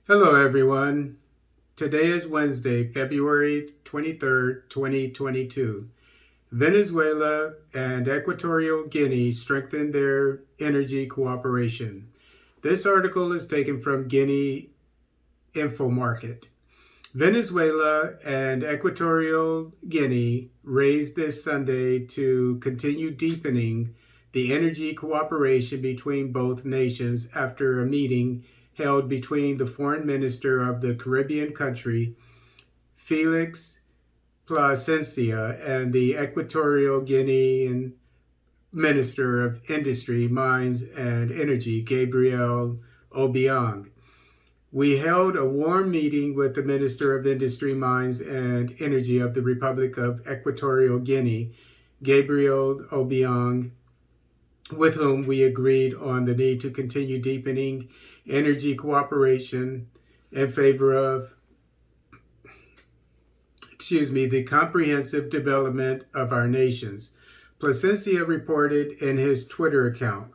Hello, everyone. Today is Wednesday, February 23rd, 2022. Venezuela and Equatorial Guinea strengthen their energy cooperation. This article is taken from Guinea Info Market. Venezuela and Equatorial Guinea raised this Sunday to continue deepening the energy cooperation between both nations after a meeting held between the foreign minister of the Caribbean country, Felix Plasencia, and the Equatorial Guinean Minister of Industry, Mines, and Energy, Gabriel Obiang. We held a warm meeting with the Minister of Industry, Mines, and Energy of the Republic of Equatorial Guinea, Gabriel Obiang, with whom we agreed on the need to continue deepening energy cooperation in favor of, the comprehensive development of our nations. Plasencia reported in his Twitter account.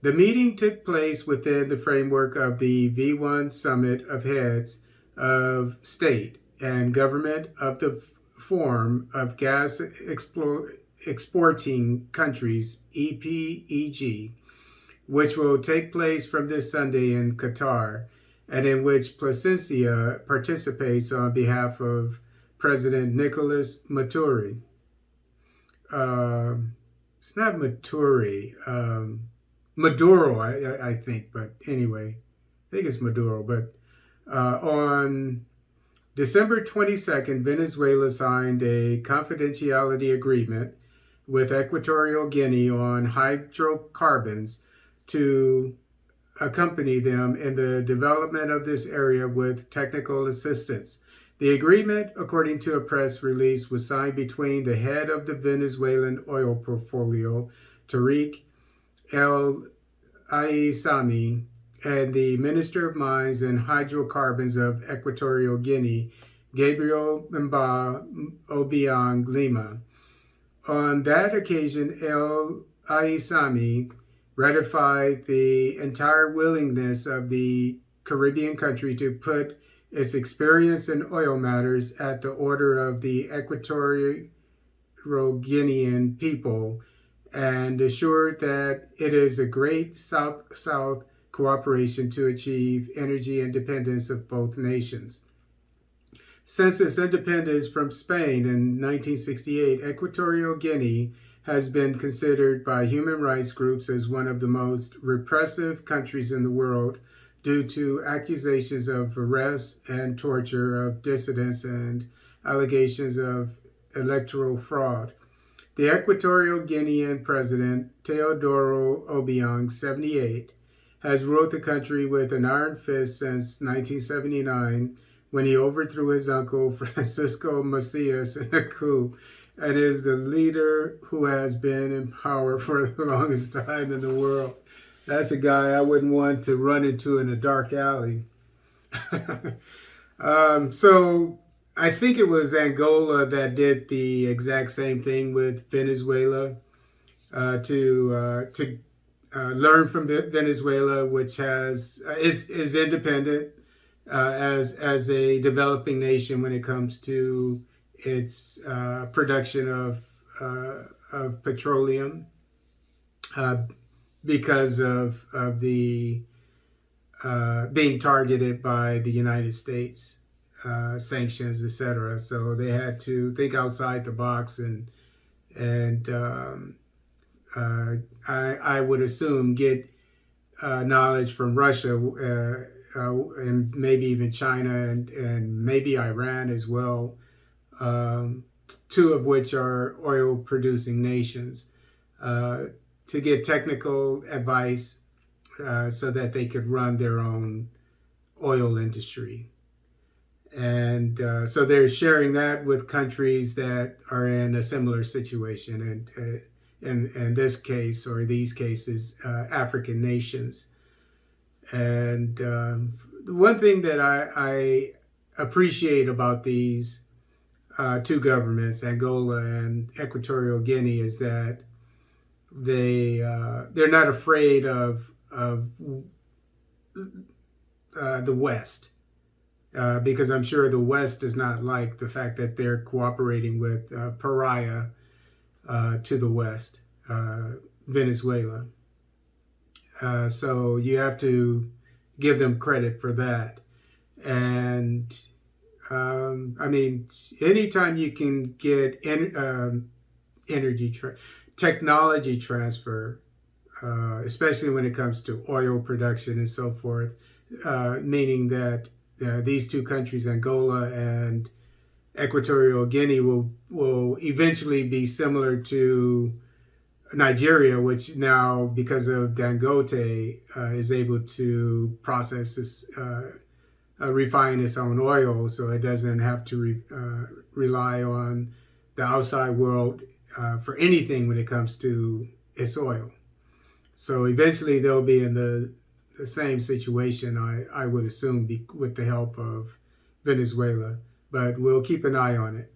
The meeting took place within the framework of the V1 Summit of Heads of State and Government of the Forum of Gas Exporting Countries, EPEG, which will take place from this Sunday in Qatar, and in which Plasencia participates on behalf of President Nicolas Maduro. It's not Maturi. Maduro, I think, but anyway, I think it's Maduro. But on December 22nd, Venezuela signed a confidentiality agreement with Equatorial Guinea on hydrocarbons to accompany them in the development of this area with technical assistance. The agreement, according to a press release, was signed between the head of the Venezuelan oil portfolio, Tariq El Aissami, and the Minister of Mines and Hydrocarbons of Equatorial Guinea, Gabriel Mba Obiang Lima. On that occasion, El Aissami ratified the entire willingness of the Caribbean country to put its experience in oil matters at the order of the Equatorial Guinean people, and assured that it is a great South-South cooperation to achieve energy independence of both nations. Since its independence from Spain in 1968, Equatorial Guinea has been considered by human rights groups as one of the most repressive countries in the world due to accusations of arrest and torture of dissidents and allegations of electoral fraud. The Equatorial Guinean president, Teodoro Obiang, 78, has ruled the country with an iron fist since 1979, when he overthrew his uncle, Francisco Macias, in a coup, and is the leader who has been in power for the longest time in the world. That's a guy I wouldn't want to run into in a dark alley. So I think it was Angola that did the exact same thing with Venezuela, to learn from Venezuela, which is independent as a developing nation when it comes to its production of petroleum, because of the being targeted by the United States, sanctions, etc. So they had to think outside the box, and I would assume get knowledge from Russia, and maybe even China, and maybe Iran as well, two of which are oil producing nations, to get technical advice so that they could run their own oil industry. And so they're sharing that with countries that are in a similar situation, and in this case, or these cases, African nations. And one thing that I appreciate about these two governments, Angola and Equatorial Guinea, is that they're not afraid of the West, because I'm sure the West does not like the fact that they're cooperating with pariah to the West, Venezuela. So you have to give them credit for that. And I mean, anytime you can get energy, technology transfer, especially when it comes to oil production and so forth, meaning that these two countries, Angola and Equatorial Guinea, will eventually be similar to Nigeria, which now, because of Dangote, is able to process this, refine its own oil, so it doesn't have to rely on the outside world for anything when it comes to its oil. So eventually they'll be in the same situation, I would assume, with the help of Venezuela. But we'll keep an eye on it.